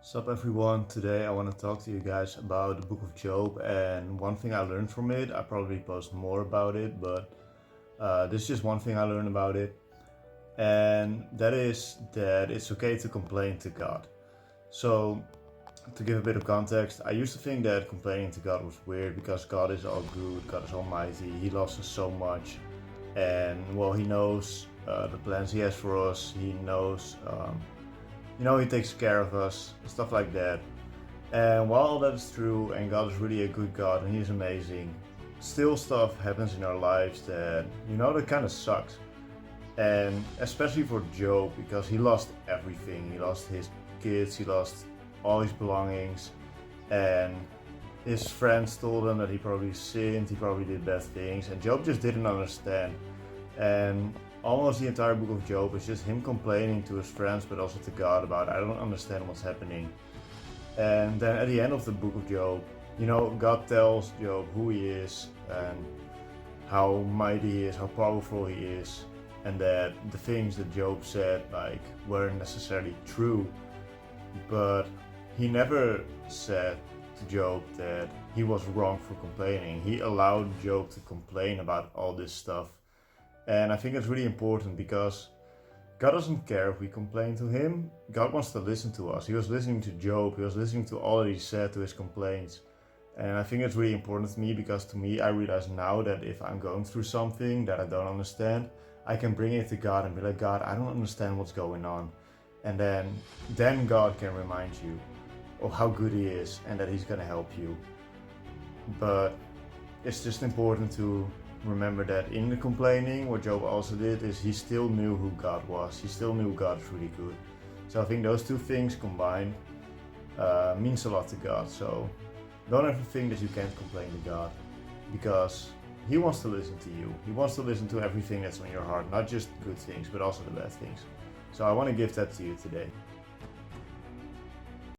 Sup everyone, today I want to talk to you guys about the book of Job, and one thing I learned from it. I probably post more about it, but this is just one thing I learned about it, and that is that it's okay to complain to God. So to give a bit of context, I used to think that complaining to God was weird because God is all good, God is almighty, He loves us so much, and well, He knows the plans He has for us. He knows He takes care of us, stuff like that. And while all that is true, and God is really a good God and He's amazing, still stuff happens in our lives that kind of sucks. And especially for Job, because he lost everything. He lost his kids, he lost all his belongings, and his friends told him that he probably sinned, he probably did bad things, and Job just didn't understand. And almost the entire book of Job is just him complaining to his friends, but also to God about, I don't understand what's happening. And then at the end of the book of Job, God tells Job who he is and how mighty he is, how powerful he is, and that the things that Job said weren't necessarily true. But he never said to Job that he was wrong for complaining. He allowed Job to complain about all this stuff. And I think it's really important because God doesn't care if we complain to Him. God wants to listen to us. He was listening to Job. He was listening to all that he said, to his complaints. And I think it's really important to me because to me, I realize now that if I'm going through something that I don't understand, I can bring it to God and be like, God, I don't understand what's going on. And then God can remind you of how good He is and that He's going to help you. But it's just important to remember that in the complaining, what Job also did is he still knew who God was. He still knew God is really good. So I think those two things combined means a lot to God. So don't ever think that you can't complain to God, because He wants to listen to you. He wants to listen to everything that's on your heart, not just good things, but also the bad things. So I want to give that to you today.